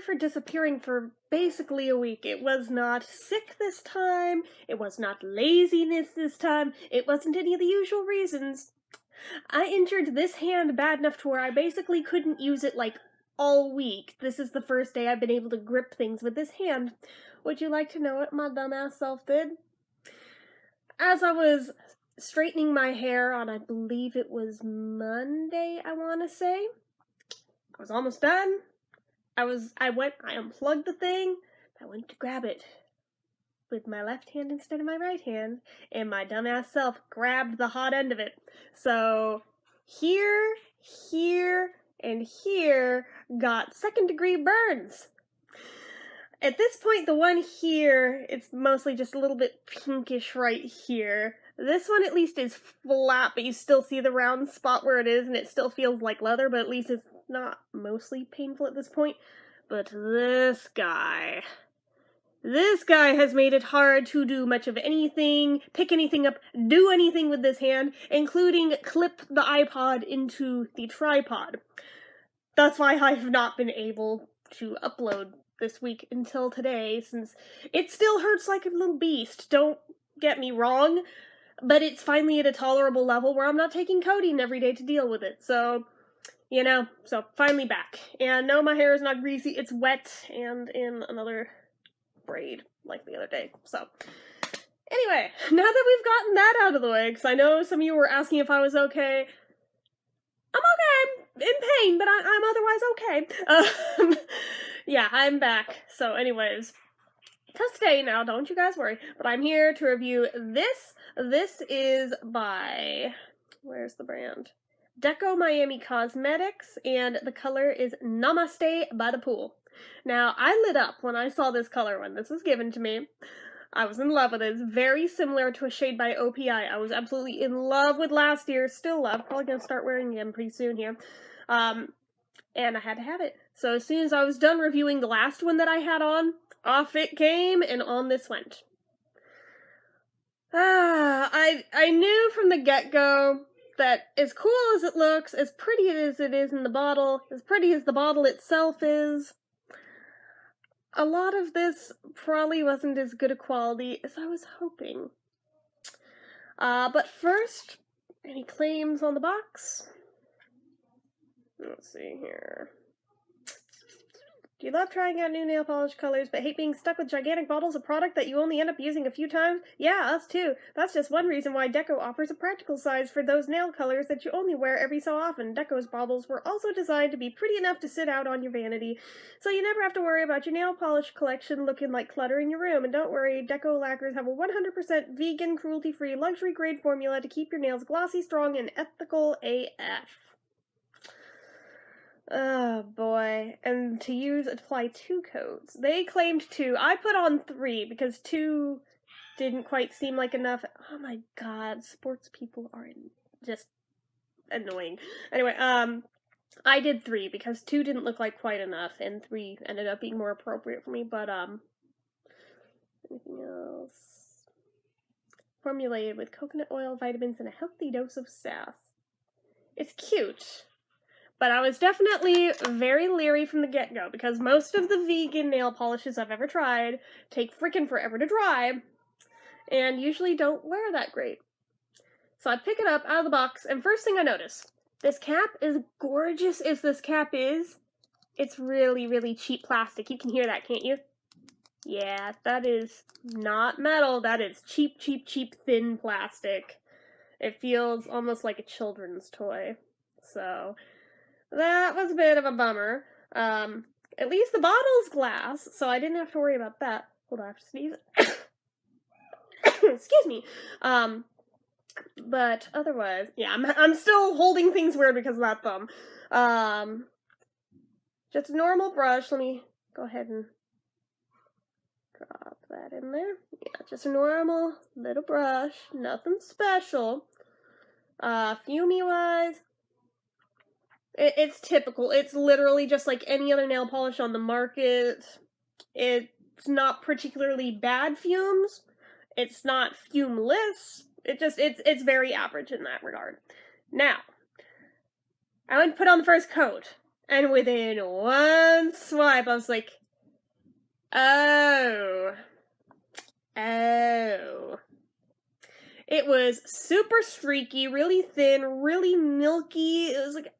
sorry for disappearing for basically a week. It was not sick this time, it was not laziness this time, it wasn't any of the usual reasons. I injured this hand bad enough to where I basically couldn't use it, like, all week. This is the first day I've been able to grip things with this hand. Would you like to know what my dumbass self did? As I was straightening my hair on, I believe it was Monday, I want to say, I was almost done. I unplugged the thing, I went to grab it with my left hand instead of my right hand, and my dumbass self grabbed the hot end of it. So, here, and here got second-degree burns. At this point, the one here, it's mostly just a little bit pinkish right here. This one at least is flat, but you still see the round spot where it is, and it still feels like leather, but at least it's not mostly painful at this point. But this guy has made it hard to do much of anything, pick anything up, do anything with this hand, including clip the iPod into the tripod. That's why I have not been able to upload this week until today, since it still hurts like a little beast, don't get me wrong, but it's finally at a tolerable level where I'm not taking codeine every day to deal with it, so, you know, so finally back. And no, my hair is not greasy, it's wet and in another braid, like the other day, so. Anyway, now that we've gotten that out of the way, because I know some of you were asking if I was okay, I'm okay, I'm in pain, but I'm otherwise okay. Yeah, I'm back. So anyways, to stay now, don't you guys worry, but I'm here to review this. This is by, where's the brand? Deco Miami Cosmetics, and the color is Namaste by the Pool. Now, I lit up when I saw this color when this was given to me. I was in love with it. It's very similar to a shade by OPI. I was absolutely in love with last year, still love, probably gonna start wearing them pretty soon here. And I had to have it. So as soon as I was done reviewing the last one that I had on, off it came, and on this went. I knew from the get-go that as cool as it looks, as pretty as it is in the bottle, as pretty as the bottle itself is, a lot of this probably wasn't as good a quality as I was hoping. But first, any claims on the box? Let's see here. Do you love trying out new nail polish colors, but hate being stuck with gigantic bottles of product that you only end up using a few times? Yeah, us too. That's just one reason why Deco offers a practical size for those nail colors that you only wear every so often. Deco's bottles were also designed to be pretty enough to sit out on your vanity, so you never have to worry about your nail polish collection looking like clutter in your room. And don't worry, Deco lacquers have a 100% vegan, cruelty-free, luxury-grade formula to keep your nails glossy, strong, and ethical AF. Oh boy, and to apply 2 coats. They claimed 2. I put on 3 because 2 didn't quite seem like enough. Oh my god, sports people are just annoying. Anyway, I did 3 because 2 didn't look like quite enough, and 3 ended up being more appropriate for me, but, anything else? Formulated with coconut oil, vitamins, and a healthy dose of sass. It's cute. But I was definitely very leery from the get-go, because most of the vegan nail polishes I've ever tried take frickin' forever to dry, and usually don't wear that great. So I pick it up out of the box, and first thing I notice, this cap, as gorgeous as this cap is, it's really, really cheap plastic. You can hear that, can't you? Yeah, that is not metal, that is cheap, cheap, cheap, thin plastic. It feels almost like a children's toy, so that was a bit of a bummer. At least the bottle's glass, so I didn't have to worry about that. Hold on, I have to sneeze. Excuse me. But otherwise, yeah, I'm still holding things weird because of that thumb. Just a normal brush. Let me go ahead and drop that in there. Yeah, just a normal little brush. Nothing special. Fumey-wise, it's typical. It's literally just like any other nail polish on the market. It's not particularly bad fumes. It's not fumeless. It's very average in that regard. Now, I went and put on the first coat, And within one swipe, I was like, oh. Oh. It was super streaky, really thin, really milky. It was like,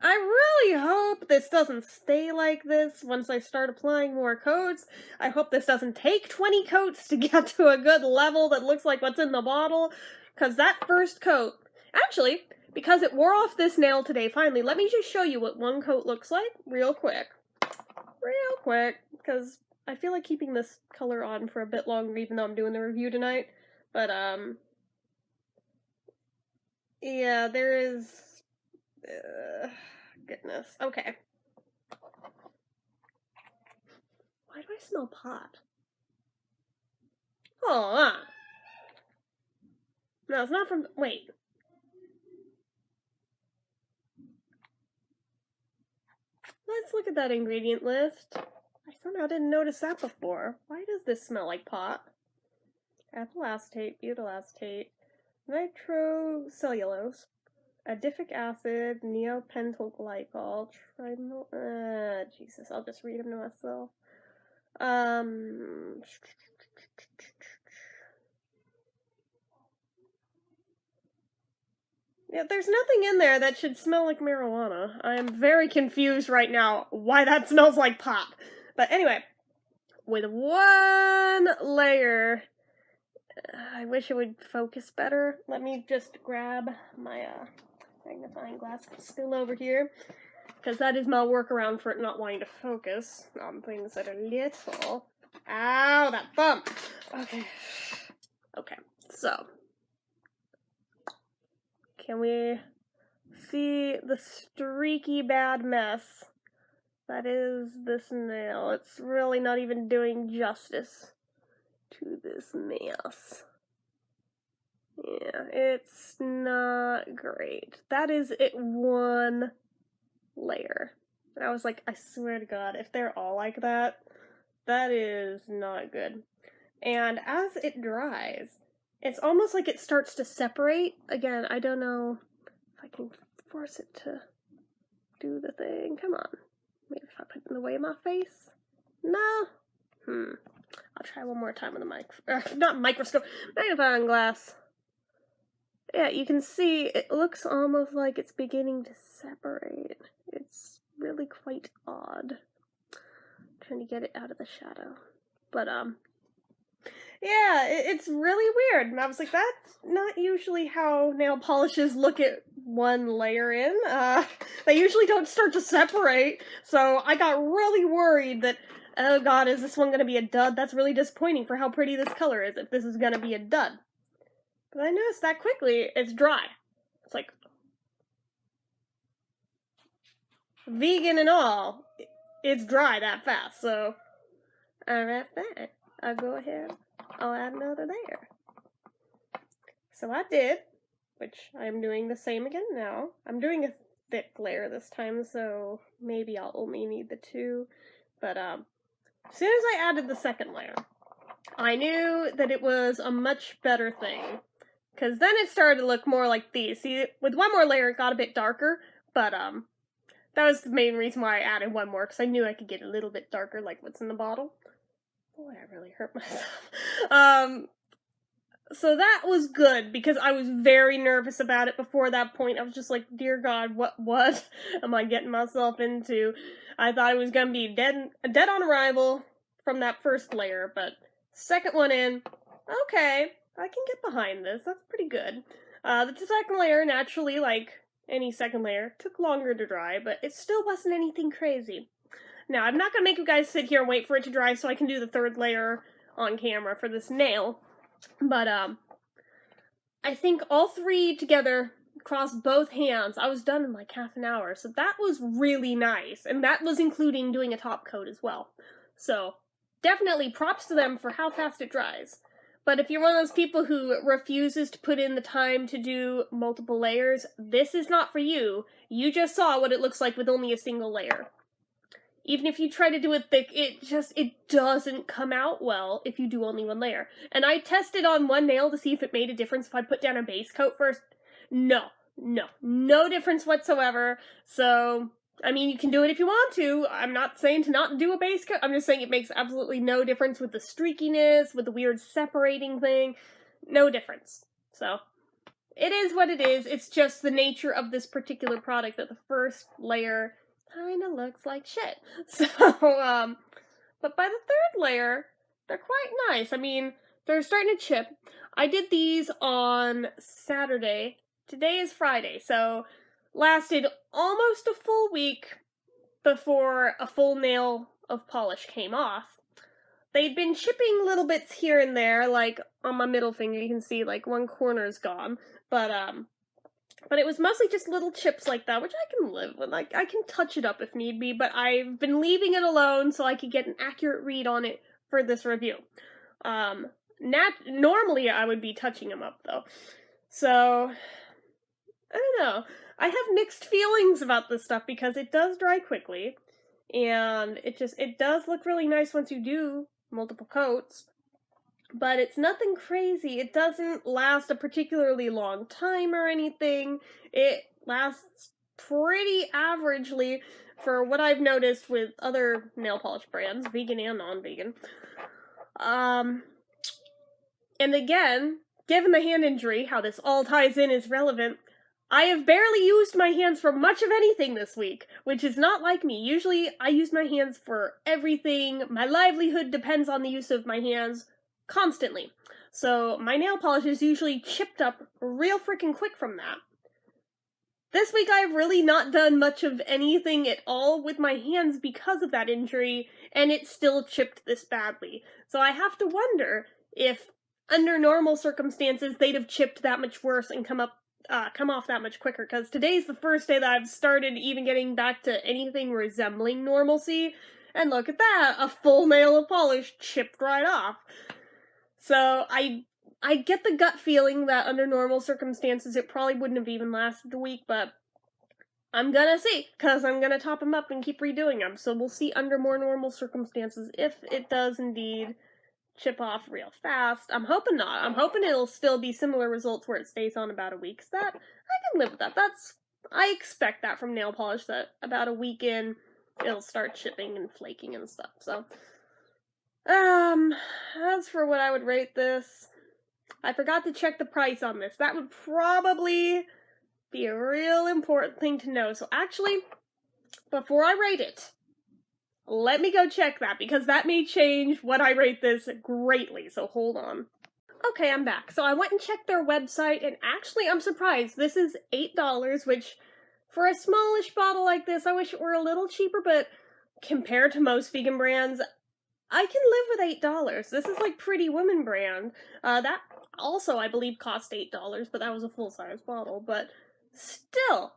I really hope this doesn't stay like this once I start applying more coats. I hope this doesn't take 20 coats to get to a good level that looks like what's in the bottle. Because that first coat, actually, because it wore off this nail today, finally, let me just show you what one coat looks like real quick. Real quick, because I feel like keeping this color on for a bit longer even though I'm doing the review tonight. But, yeah, there is... goodness. Okay. Why do I smell pot? Oh, no, it's not from... Wait. Let's look at that ingredient list. I somehow didn't notice that before. Why does this smell like pot? Ethyl acetate, butyl acetate, nitrocellulose, adipic acid, neopentyl glycol, Jesus, I'll just read them to myself. Yeah, there's nothing in there that should smell like marijuana. I'm very confused right now why that smells like pot. But anyway, with one layer, I wish it would focus better. Let me just grab my magnifying glass still over here, because that is my workaround for it not wanting to focus on things that are little. Ow, that bump! Okay. Okay, so. Can we see the streaky bad mess that is this nail? It's really not even doing justice to this mess. Yeah, it's not great. That is it, one layer. And I was like, I swear to God, if they're all like that, that is not good. And as it dries, it's almost like it starts to separate. Again, I don't know if I can force it to do the thing. Come on. Maybe if I put it in the way of my face? No? I'll try one more time with the not microscope, magnifying glass. Yeah, you can see it looks almost like it's beginning to separate. It's really quite odd. I'm trying to get it out of the shadow. But, yeah, it's really weird. And I was like, that's not usually how nail polishes look at one layer in. They usually don't start to separate. So I got really worried that, oh God, is this one going to be a dud? That's really disappointing for how pretty this color is if this is going to be a dud. But I noticed that quickly, it's dry. It's like, vegan and all, it's dry that fast. So, alright then, I'll go ahead. I'll add another layer. So I did, which I'm doing the same again now. I'm doing a thick layer this time, so maybe I'll only need the two. But as soon as I added the second layer, I knew that it was a much better thing. Because then it started to look more like these. See, with one more layer it got a bit darker, but that was the main reason why I added one more, because I knew I could get a little bit darker like what's in the bottle. Boy, I really hurt myself. So that was good, because I was very nervous about it before that point. I was just like, dear God, what am I getting myself into? I thought it was going to be dead on arrival from that first layer, but second one in, okay, I can get behind this. That's pretty good. The second layer, naturally, like any second layer, took longer to dry, but it still wasn't anything crazy. Now, I'm not going to make you guys sit here and wait for it to dry so I can do the third layer on camera for this nail. But, I think all three together, across both hands, I was done in like half an hour. So that was really nice. And that was including doing a top coat as well. So, definitely props to them for how fast it dries. But if you're one of those people who refuses to put in the time to do multiple layers, this is not for you. You just saw what it looks like with only a single layer. Even if you try to do it thick, it doesn't come out well if you do only one layer. And I tested on one nail to see if it made a difference if I put down a base coat first. No difference whatsoever. So, I mean, you can do it if you want to. I'm not saying to not do a base coat. I'm just saying it makes absolutely no difference with the streakiness, with the weird separating thing. No difference. So, it is what it is. It's just the nature of this particular product that the first layer kind of looks like shit. So, but by the third layer, they're quite nice. I mean, they're starting to chip. I did these on Saturday. Today is Friday, so lasted almost a full week before a full nail of polish came off. They'd been chipping little bits here and there, like on my middle finger, you can see like one corner's gone, but it was mostly just little chips like that, which I can live with. Like, I can touch it up if need be, but I've been leaving it alone so I could get an accurate read on it for this review. Normally I would be touching them up, though. So, I don't know. I have mixed feelings about this stuff because it does dry quickly, and it does look really nice once you do multiple coats. But it's nothing crazy. It doesn't last a particularly long time or anything. It lasts pretty averagely for what I've noticed with other nail polish brands, vegan and non-vegan. And again, given the hand injury, how this all ties in is relevant, I have barely used my hands for much of anything this week, which is not like me. Usually, I use my hands for everything. My livelihood depends on the use of my hands constantly. So my nail polish is usually chipped up real freaking quick from that. This week I've really not done much of anything at all with my hands because of that injury, and it still chipped this badly. So I have to wonder if, under normal circumstances, they'd have chipped that much worse and come off that much quicker, because today's the first day that I've started even getting back to anything resembling normalcy, and look at that, a full nail of polish chipped right off. So, I get the gut feeling that under normal circumstances it probably wouldn't have even lasted a week, but I'm gonna see, because I'm gonna top them up and keep redoing them, so we'll see under more normal circumstances if it does indeed chip off real fast. I'm hoping not. I'm hoping it'll still be similar results where it stays on about a week, so that, I can live with that. I expect that from nail polish, that about a week in, it'll start chipping and flaking and stuff, so... as for what I would rate this, I forgot to check the price on this. That would probably be a real important thing to know. So actually, before I rate it, let me go check that, because that may change what I rate this greatly, so hold on. Okay, I'm back. So I went and checked their website, and actually I'm surprised. This is $8, which, for a smallish bottle like this, I wish it were a little cheaper, but compared to most vegan brands, I can live with $8. This is like Pretty Woman brand. That also, I believe, cost $8, but that was a full-size bottle. But still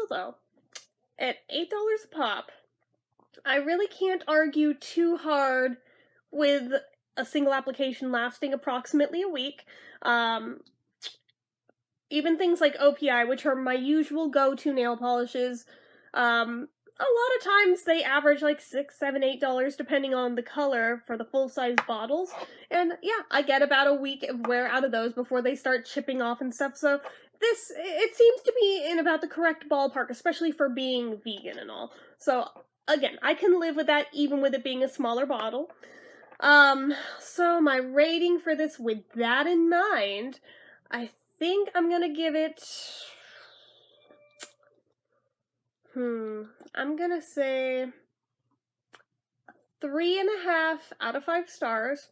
though, at $8 a pop, I really can't argue too hard with a single application lasting approximately a week. Even things like OPI, which are my usual go-to nail polishes, a lot of times they average like $6, $7, $8 depending on the color for the full-size bottles. And yeah, I get about a week of wear out of those before they start chipping off and stuff. So it seems to be in about the correct ballpark, especially for being vegan and all. So again, I can live with that even with it being a smaller bottle. So my rating for this with that in mind, I think I'm gonna give it... I'm gonna say 3.5 out of 5 stars.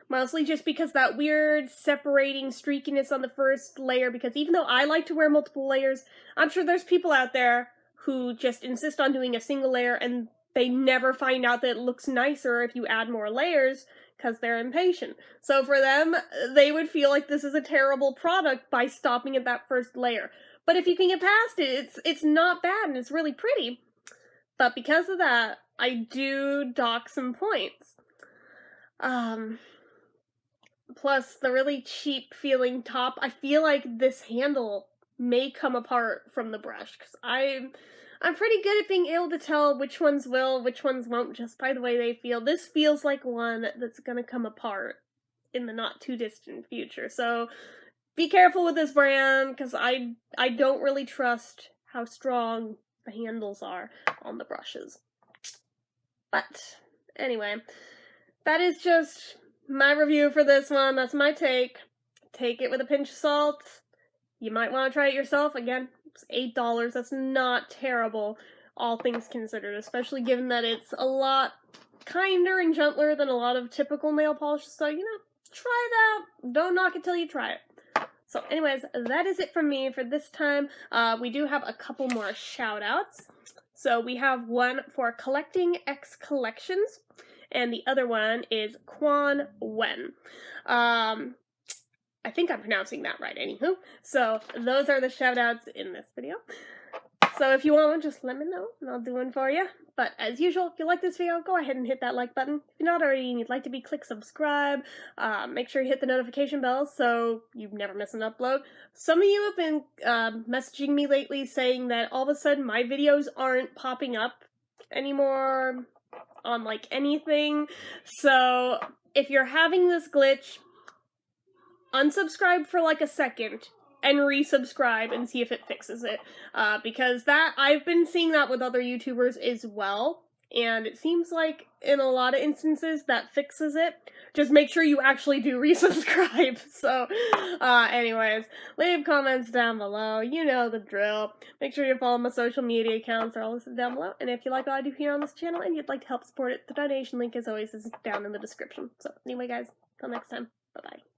Mostly just because that weird separating streakiness on the first layer, because even though I like to wear multiple layers, I'm sure there's people out there who just insist on doing a single layer and they never find out that it looks nicer if you add more layers because they're impatient. So for them, they would feel like this is a terrible product by stopping at that first layer. But if you can get past it, it's not bad and it's really pretty. But because of that, I do dock some points. Plus the really cheap feeling top, I feel like this handle may come apart from the brush, because I'm pretty good at being able to tell which ones will, which ones won't, just by the way they feel. This feels like one that's gonna come apart in the not too distant future, so be careful with this brand, because I don't really trust how strong the handles are on the brushes. But anyway, that is just my review for this one. That's my take. Take it with a pinch of salt. You might want to try it yourself. Again, it's $8. That's not terrible, all things considered, especially given that it's a lot kinder and gentler than a lot of typical nail polishes. So, you know, try it out. Don't knock it till you try it. So anyways, that is it from me for this time. We do have a couple more shout outs. So we have one for Collecting X Collections, and the other one is Quan Wen. I think I'm pronouncing that right, anywho. So those are the shout outs in this video. So if you want one, just let me know and I'll do one for you. But as usual, if you like this video, go ahead and hit that like button. If you're not already and you'd like to be, click subscribe. Make sure you hit the notification bell so you never miss an upload. Some of you have been messaging me lately saying that all of a sudden my videos aren't popping up anymore on like anything. So if you're having this glitch, unsubscribe for like a second and resubscribe and see if it fixes it. Because I've been seeing that with other YouTubers as well, and it seems like in a lot of instances that fixes it. Just make sure you actually do resubscribe. So, anyways, leave comments down below. You know the drill. Make sure you follow my social media accounts. They're all listed down below. And if you like what I do here on this channel and you'd like to help support it, the donation link, as always, is down in the description. So, anyway, guys, till next time. Bye-bye.